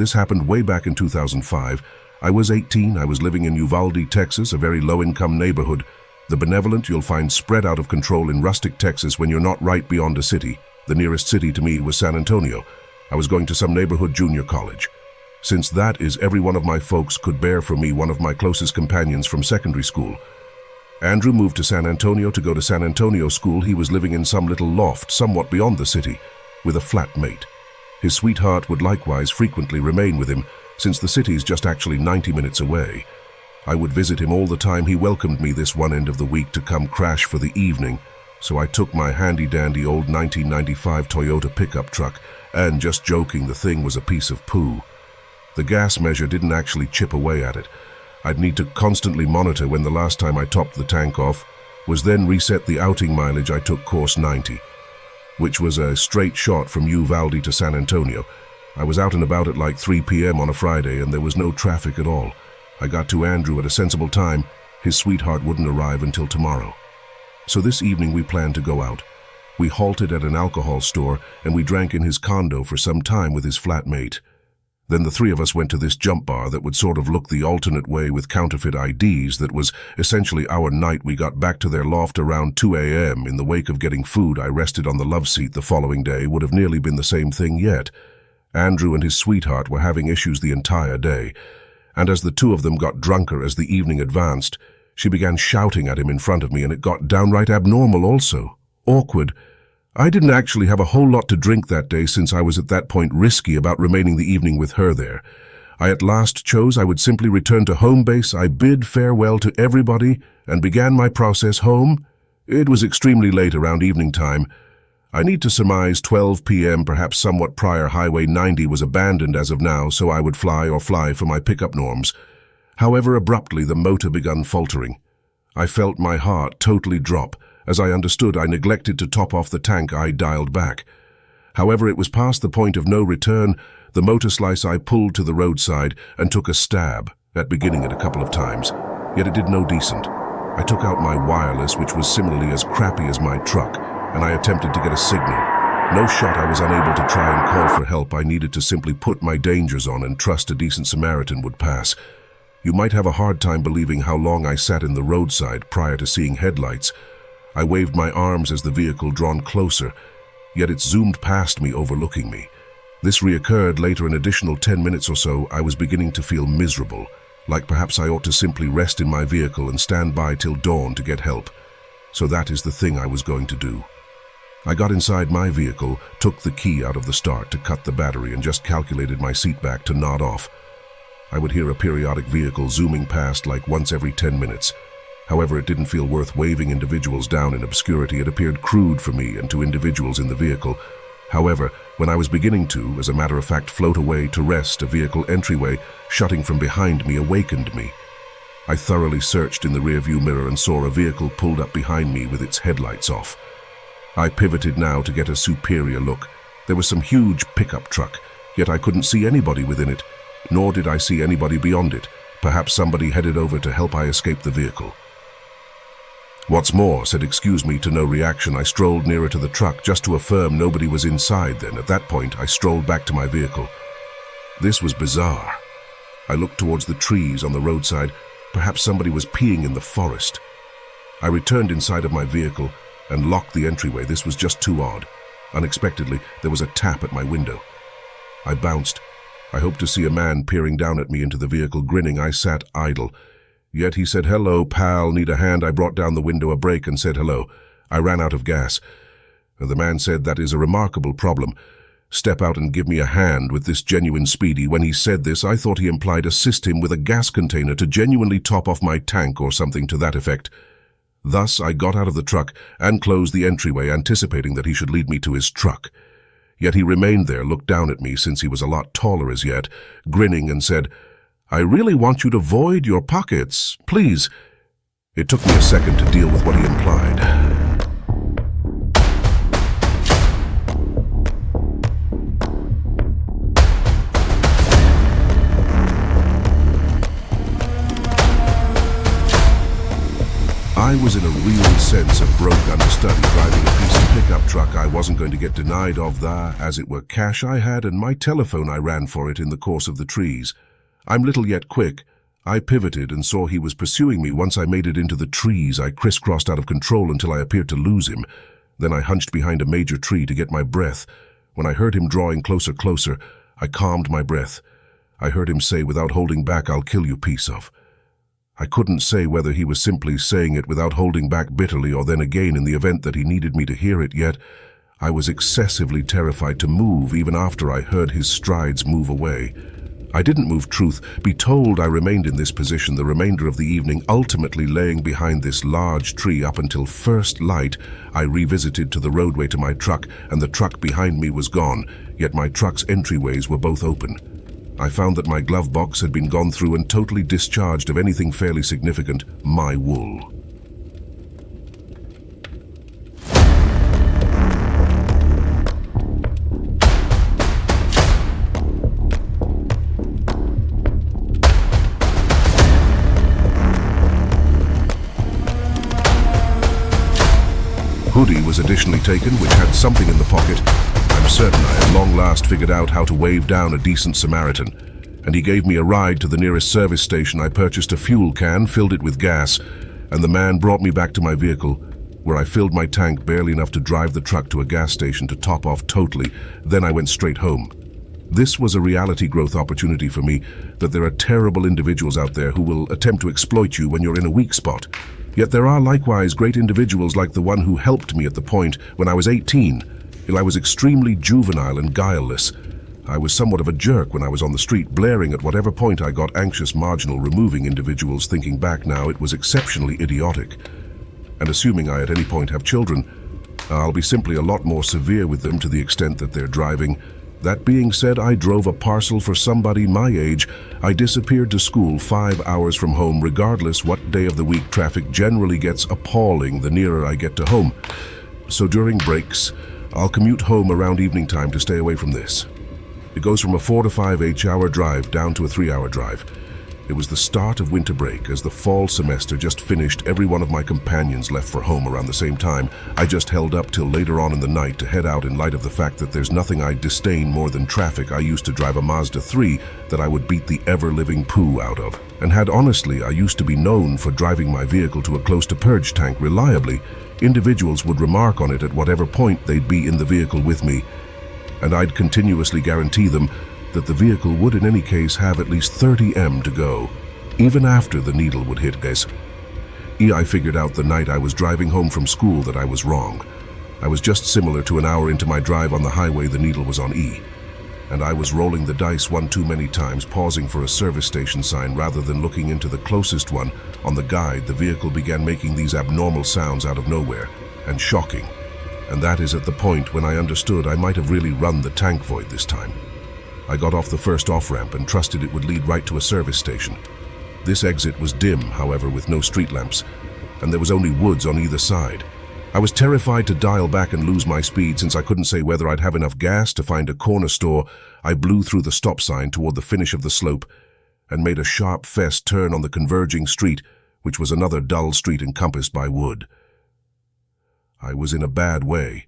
This happened way back in 2005. I was 18, I was living in Uvaldi, Texas, a very low-income neighborhood. The benevolent you'll find spread out of control in rustic Texas when you're not right beyond a city. The nearest city to me was San Antonio. I was going to some neighborhood junior college. Since that is every one of my folks could bear from me one of my closest companions from secondary school. Andrew moved to San Antonio to go to San Antonio school. He was living in some little loft somewhat beyond the city, with a flatmate. His sweetheart would likewise frequently remain with him, since the city's just actually 90 minutes away. I would visit him all the time. He welcomed me this one end of the week to come crash for the evening, so I took my handy-dandy old 1995 Toyota pickup truck, and just joking, the thing was a piece of poo. The gas measure didn't actually chip away at it. I'd need to constantly monitor when the last time I topped the tank off, was then reset the outing mileage. I took course 90, which was a straight shot from Uvaldi to San Antonio. I was out and about at like 3 p.m. on a Friday and there was no traffic at all. I got to Andrew at a sensible time. His sweetheart wouldn't arrive until tomorrow. So this evening we planned to go out. We halted at an alcohol store and we drank in his condo for some time with his flatmate. Then the three of us went to this jump bar that would sort of look the alternate way with counterfeit IDs. That was essentially our night. We got back to their loft around 2 a.m. In the wake of getting food, I rested on the love seat the following day. Would have nearly been the same thing yet. Andrew and his sweetheart were having issues the entire day, and as the two of them got drunker as the evening advanced, she began shouting at him in front of me, and it got downright abnormal also. Awkward. I didn't actually have a whole lot to drink that day, since I was at that point risky about remaining the evening with her there. I at last chose I would simply return to home base. I bid farewell to everybody and began my process home. It was extremely late, around evening time. I need to surmise 12 p.m., perhaps somewhat prior. Highway 90 was abandoned as of now, so I would fly for my pickup norms. However, abruptly the motor began faltering. I felt my heart totally drop. As I understood, I neglected to top off the tank. I dialed back. However, it was past the point of no return. The motor slice I pulled to the roadside and took a stab at beginning it a couple of times, yet it did no decent. I took out my wireless, which was similarly as crappy as my truck, and I attempted to get a signal. No shot. I was unable to try and call for help. I needed to simply put my dangers on and trust a decent Samaritan would pass. You might have a hard time believing how long I sat in the roadside prior to seeing headlights. I waved my arms as the vehicle drawn closer, yet it zoomed past me, overlooking me. This reoccurred later. An additional 10 minutes or so, I was beginning to feel miserable, like perhaps I ought to simply rest in my vehicle and stand by till dawn to get help. So that is the thing I was going to do. I got inside my vehicle, took the key out of the start to cut the battery, and just calculated my seat back to nod off. I would hear a periodic vehicle zooming past like once every 10 minutes. However, it didn't feel worth waving individuals down in obscurity. It appeared crude for me and to individuals in the vehicle. However, when I was beginning to, as a matter of fact, float away to rest, a vehicle entryway shutting from behind me awakened me. I thoroughly searched in the rearview mirror and saw a vehicle pulled up behind me with its headlights off. I pivoted now to get a superior look. There was some huge pickup truck, yet I couldn't see anybody within it, nor did I see anybody beyond it. Perhaps somebody headed over to help I escape the vehicle. What's more, said excuse me to no reaction. I strolled nearer to the truck just to affirm nobody was inside. Then at that point I strolled back to my vehicle. This was bizarre. I looked towards the trees on the roadside. Perhaps somebody was peeing in the forest. I returned inside of my vehicle and locked the entryway. This was just too odd. Unexpectedly, there was a tap at my window. I bounced. I hoped to see a man peering down at me into the vehicle, grinning. I sat idle. Yet he said, "Hello, pal, need a hand?" I brought down the window a brake and said hello. I ran out of gas. The man said, "That is a remarkable problem. Step out and give me a hand with this genuine speedy." When he said this, I thought he implied assist him with a gas container to genuinely top off my tank or something to that effect. Thus, I got out of the truck and closed the entryway, anticipating that he should lead me to his truck. Yet he remained there, looked down at me, since he was a lot taller as yet, grinning, and said, "I really want you to void your pockets, please." It took me a second to deal with what he implied. I I was in a real sense a broke understudy driving a piece of pickup truck I wasn't going to get denied of the, as it were, cash I had and my telephone I ran for it in the course of the trees. I'm little yet quick. I pivoted and saw he was pursuing me. Once I made it into the trees, I crisscrossed out of control until I appeared to lose him. Then I hunched behind a major tree to get my breath. When I heard him drawing closer, I calmed my breath. I heard him say, "Without holding back, I'll kill you, piece of." I couldn't say whether he was simply saying it without holding back bitterly or then again in the event that he needed me to hear it, yet I was excessively terrified to move even after I heard his strides move away. I didn't move, truth be told. I remained in this position the remainder of the evening, ultimately laying behind this large tree up until first light. I revisited to the roadway to my truck, and the truck behind me was gone, yet my truck's entryways were both open. I found that my glove box had been gone through and totally discharged of anything fairly significant, my wool. Hoodie was additionally taken, which had something in the pocket. I'm certain I at long last figured out how to wave down a decent Samaritan, and he gave me a ride to the nearest service station. I purchased a fuel can, filled it with gas, and the man brought me back to my vehicle, where I filled my tank barely enough to drive the truck to a gas station to top off totally. Then I went straight home. This was a reality growth opportunity for me, that there are terrible individuals out there who will attempt to exploit you when you're in a weak spot. Yet there are likewise great individuals like the one who helped me at the point when I was 18. I was extremely juvenile and guileless. I was somewhat of a jerk when I was on the street, blaring at whatever point I got anxious, marginal, removing individuals. Thinking back now, it was exceptionally idiotic. And assuming I at any point have children, I'll be simply a lot more severe with them to the extent that they're driving. That being said, I drove a parcel for somebody my age. I disappeared to school 5 hours from home. Regardless what day of the week, traffic generally gets appalling the nearer I get to home. So during breaks, I'll commute home around evening time to stay away from this. It goes from a 4 to 5 8-hour drive down to a 3-hour drive. It was the start of winter break. As the fall semester just finished, every one of my companions left for home around the same time. I just held up till later on in the night to head out in light of the fact that there's nothing I disdain more than traffic. I used to drive a Mazda 3 that I would beat the ever-living poo out of. And honestly, I used to be known for driving my vehicle to a close-to-purge tank reliably. Individuals would remark on it at whatever point they'd be in the vehicle with me, and I'd continuously guarantee them that the vehicle would in any case have at least 30 m to go, even after the needle would hit gas. I figured out the night I was driving home from school that I was wrong. I was just similar to an hour into my drive on the highway. The needle was on E, and I was rolling the dice one too many times, pausing for a service station sign rather than looking into the closest one. On the guide, the vehicle began making these abnormal sounds out of nowhere, and shocking. And that is at the point when I understood I might have really run the tank void this time. I got off the first off-ramp and trusted it would lead right to a service station. This exit was dim, however, with no street lamps, and there was only woods on either side. I was terrified to dial back and lose my speed since I couldn't say whether I'd have enough gas to find a corner store. I blew through the stop sign toward the finish of the slope and made a sharp fest turn on the converging street, which was another dull street encompassed by wood. I was in a bad way.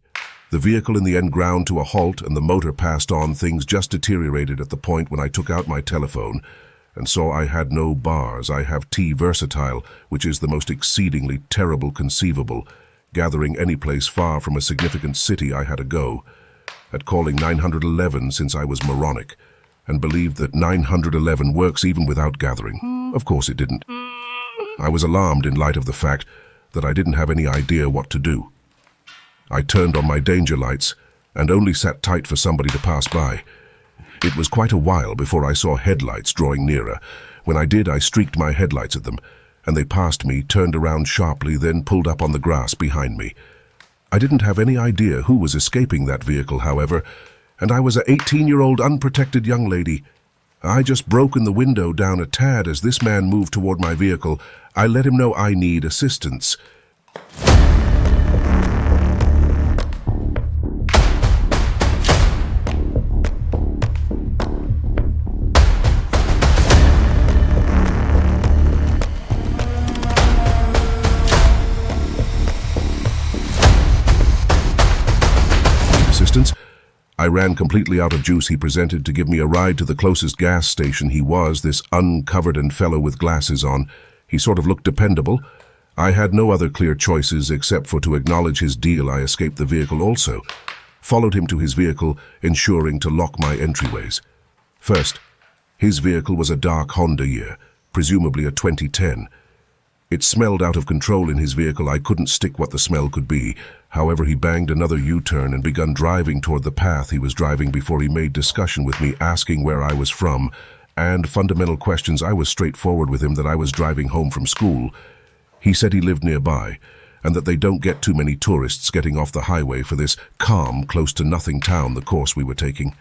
The vehicle in the end ground to a halt and the motor passed on. Things just deteriorated at the point when I took out my telephone and saw I had no bars. I have T versatile, which is the most exceedingly terrible conceivable. Gathering any place far from a significant city, I had a go at calling 911 since I was moronic and believed that 911 works even without gathering. Of course it didn't. I was alarmed in light of the fact that I didn't have any idea what to do. I turned on my danger lights and only sat tight for somebody to pass by. It was quite a while before I saw headlights drawing nearer. When I did, I streaked my headlights at them, and they passed me, turned around sharply, then pulled up on the grass behind me. I didn't have any idea who was escaping that vehicle, however, and I was an 18-year-old unprotected young lady. I just broken the window down a tad as this man moved toward my vehicle. I let him know I need assistance. I ran completely out of juice. He presented to give me a ride to the closest gas station. He was this uncovered and fellow with glasses on. He sort of looked dependable. I had no other clear choices except for to acknowledge his deal. I escaped the vehicle also. Followed him to his vehicle, ensuring to lock my entryways. First, his vehicle was a dark Honda year, presumably a 2010. It smelled out of control in his vehicle. I couldn't stick what the smell could be. However, he banged another U-turn and begun driving toward the path he was driving before he made discussion with me, asking where I was from, and fundamental questions. I was straightforward with him that I was driving home from school. He said he lived nearby, and that they don't get too many tourists getting off the highway for this calm, close-to-nothing town the course we were taking.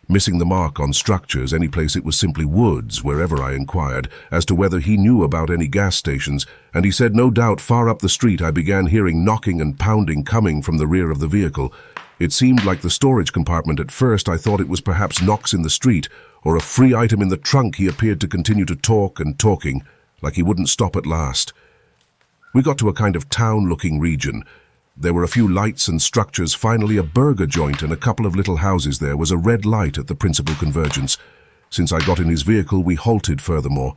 Missing the mark on structures, any place it was simply woods, wherever I inquired, as to whether he knew about any gas stations, and he said no doubt. Far up the street I began hearing knocking and pounding coming from the rear of the vehicle. It seemed like the storage compartment. At first I thought it was perhaps knocks in the street, or a free item in the trunk. He appeared to continue to talk and talking, like he wouldn't stop at last. We got to a kind of town-looking region. There were a few lights and structures, finally a burger joint and a couple of little houses. There was a red light at the principal convergence. Since I got in his vehicle, we halted furthermore.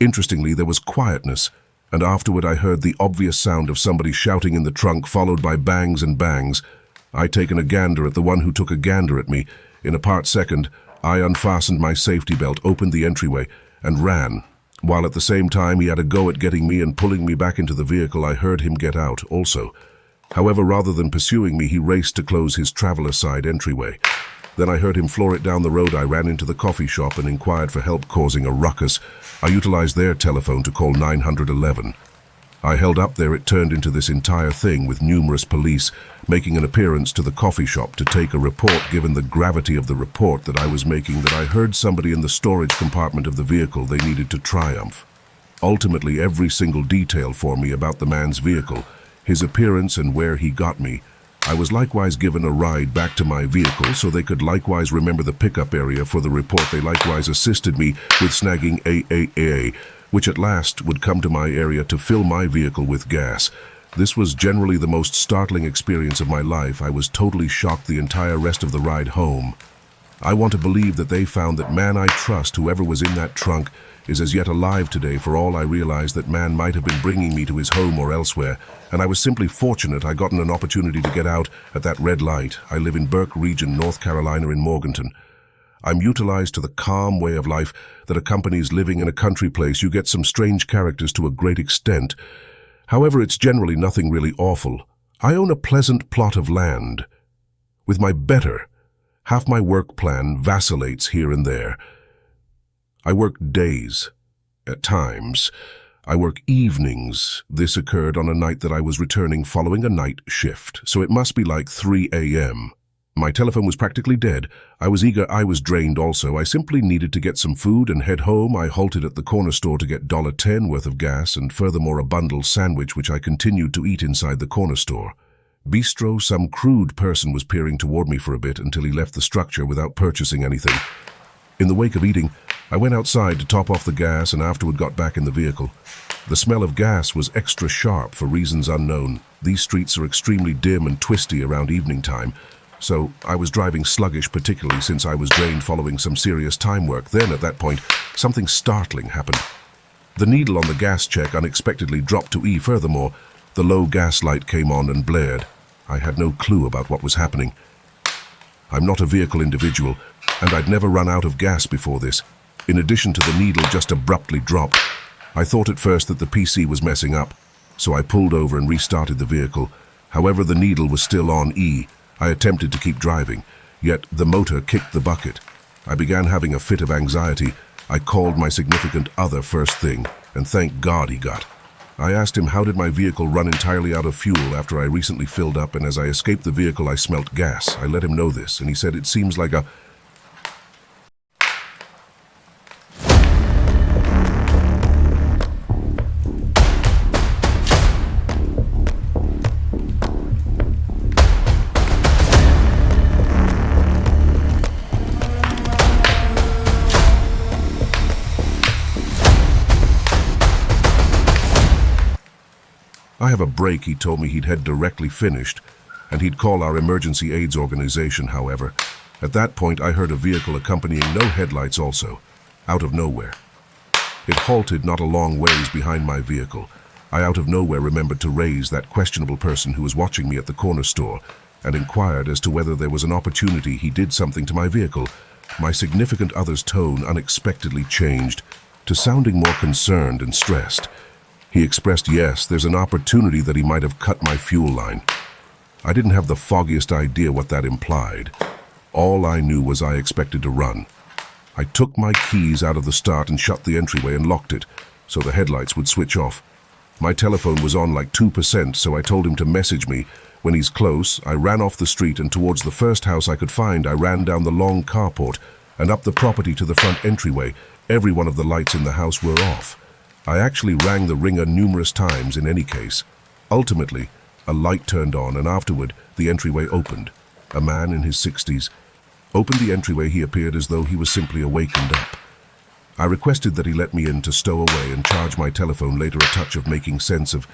Interestingly, there was quietness, and afterward I heard the obvious sound of somebody shouting in the trunk, followed by bangs and bangs. I taken a gander at the one who took a gander at me. In a part second, I unfastened my safety belt, opened the entryway, and ran. While at the same time he had a go at getting me and pulling me back into the vehicle, I heard him get out also. However, rather than pursuing me, he raced to close his traveler side entryway. Then I heard him floor it down the road. I ran into the coffee shop and inquired for help, causing a ruckus. I utilized their telephone to call 911. I held up there. It turned into this entire thing with numerous police making an appearance to the coffee shop to take a report. Given the gravity of the report that I was making, that I heard somebody in the storage compartment of the vehicle, they needed to triumph. Ultimately, every single detail for me about the man's vehicle, his appearance and where he got me. I was likewise given a ride back to my vehicle so they could likewise remember the pickup area for the report. They likewise assisted me with snagging AAA, which at last would come to my area to fill my vehicle with gas. This was generally the most startling experience of my life. I was totally shocked the entire rest of the ride home. I want to believe that they found that man I trust, whoever was in that trunk, is as yet alive today. For all I realized, that man might have been bringing me to his home or elsewhere, and I was simply fortunate I gotten an opportunity to get out at that red light. I live in Burke Region, North Carolina, in Morganton. I'm utilized to the calm way of life that accompanies living in a country place. You get some strange characters to a great extent. However, it's generally nothing really awful. I own a pleasant plot of land. With my better, half my work plan vacillates here and there. I work days. At times, I work evenings. This occurred on a night that I was returning following a night shift, so it must be like 3 a.m. My telephone was practically dead. I was eager. I was drained also. I simply needed to get some food and head home. I halted at the corner store to get $1.10 worth of gas and furthermore a bundled sandwich, which I continued to eat inside the corner store. Bistro, some crude person was peering toward me for a bit until he left the structure without purchasing anything. In the wake of eating, I went outside to top off the gas and afterward got back in the vehicle. The smell of gas was extra sharp for reasons unknown. These streets are extremely dim and twisty around evening time, so I was driving sluggish, particularly since I was drained following some serious time work. Then, at that point, something startling happened. The needle on the gas check unexpectedly dropped to E. Furthermore, the low gas light came on and blared. I had no clue about what was happening. I'm not a vehicle individual, and I'd never run out of gas before this. In addition to the needle just abruptly dropped. I thought at first that the PC was messing up, so I pulled over and restarted the vehicle. However, the needle was still on E. I attempted to keep driving, yet the motor kicked the bucket. I began having a fit of anxiety. I called my significant other first thing, and thank God he got. I asked him how did my vehicle run entirely out of fuel after I recently filled up, and as I escaped the vehicle I smelt gas. I let him know this, and he said it seems like a... I have a break. He told me he'd head directly finished, and he'd call our emergency aids organization. However, At that point, I heard a vehicle accompanying no headlights also, out of nowhere. It halted not a long ways behind my vehicle. I out of nowhere remembered to raise that questionable person who was watching me at the corner store and inquired as to whether there was an opportunity he did something to my vehicle. My significant other's tone unexpectedly changed to sounding more concerned and stressed. He expressed, yes, there's an opportunity that he might have cut my fuel line. I didn't have the foggiest idea what that implied. All I knew was I expected to run. I took my keys out of the start and shut the entryway and locked it, so the headlights would switch off. My telephone was on like 2%, so I told him to message me. When he's close, I ran off the street and towards the first house I could find, I ran down the long carport and up the property to the front entryway. Every one of the lights in the house were off. I actually rang the ringer numerous times in any case. Ultimately, a light turned on and afterward, the entryway opened. A man in his 60s opened the entryway. He appeared as though he was simply awakened up. I requested that he let me in to stow away and charge my telephone. Later, a touch of making sense of.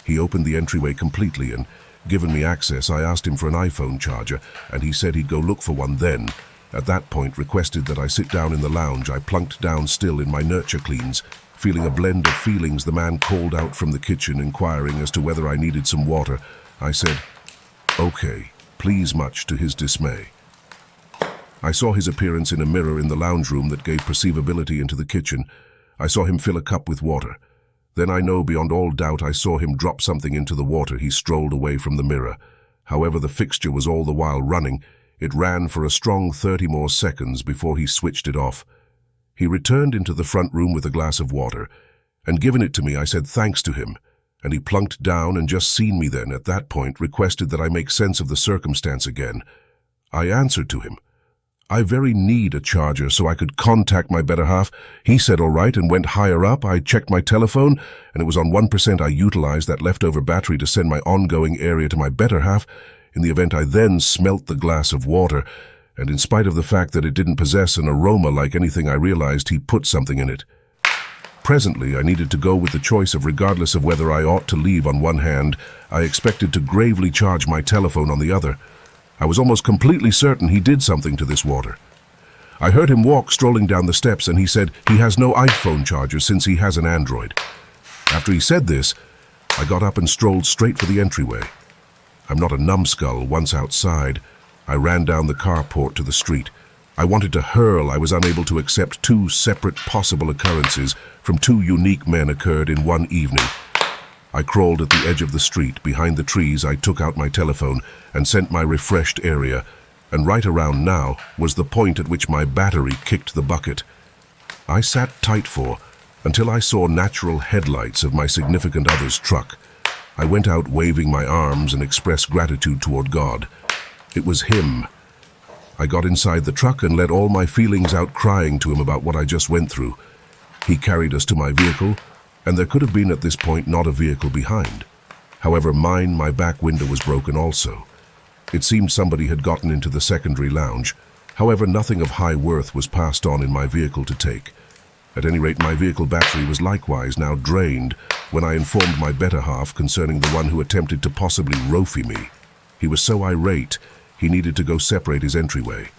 He opened the entryway completely and, given me access, I asked him for an iPhone charger and he said he'd go look for one then. At that point, requested that I sit down in the lounge. I plunked down still in my nurture cleans. Feeling a blend of feelings, the man called out from the kitchen inquiring as to whether I needed some water. I said, okay, please, much to his dismay. I saw his appearance in a mirror in the lounge room that gave perceivability into the kitchen. I saw him fill a cup with water. Then I know beyond all doubt I saw him drop something into the water. He strolled away from the mirror. However, the fixture was all the while running. It ran for a strong 30 more seconds before he switched it off. He returned into the front room with a glass of water, and given it to me, I said thanks to him, and he plunked down and just seen me then, at that point, requested that I make sense of the circumstance again. I answered to him. I very need a charger so I could contact my better half. He said all right and went higher up. I checked my telephone and it was on 1%. I utilized that leftover battery to send my ongoing area to my better half. In the event, I then smelt the glass of water, and in spite of the fact that it didn't possess an aroma like anything, I realized he put something in it. Presently, I needed to go with the choice of, regardless of whether I ought to leave on one hand, I expected to gravely charge my telephone on the other. I was almost completely certain he did something to this water. I heard him walk strolling down the steps and he said he has no iPhone charger since he has an Android. After he said this, I got up and strolled straight for the entryway. I'm not a numbskull. Once outside, I ran down the carport to the street. I wanted to hurl. I was unable to accept two separate possible occurrences from two unique men occurred in one evening. I crawled at the edge of the street. Behind the trees, I took out my telephone and sent my refreshed area. And right around now was the point at which my battery kicked the bucket. I sat tight until I saw natural headlights of my significant other's truck. I went out waving my arms and expressed gratitude toward God. It was him. I got inside the truck and let all my feelings out, crying to him about what I just went through. He carried us to my vehicle, and there could have been at this point not a vehicle behind. However, my back window was broken also. It seemed somebody had gotten into the secondary lounge. However, nothing of high worth was passed on in my vehicle to take. At any rate, my vehicle battery was likewise now drained when I informed my better half concerning the one who attempted to possibly roofie me. He was so irate, he needed to go separate his entryway.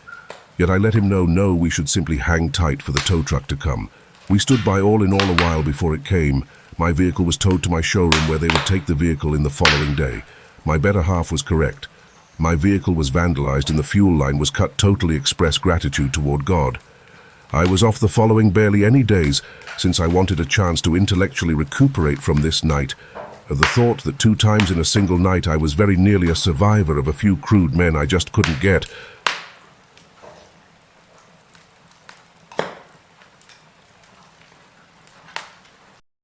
Yet I let him know no, we should simply hang tight for the tow truck to come. We stood by all in all a while before it came. My vehicle was towed to my showroom where they would take the vehicle in the following day. My better half was correct. My vehicle was vandalized and the fuel line was cut. Totally expressed gratitude toward God. I was off the following barely any days, since I wanted a chance to intellectually recuperate from this night. Of the thought that 2 times in a single night I was very nearly a survivor of a few crude men I just couldn't get,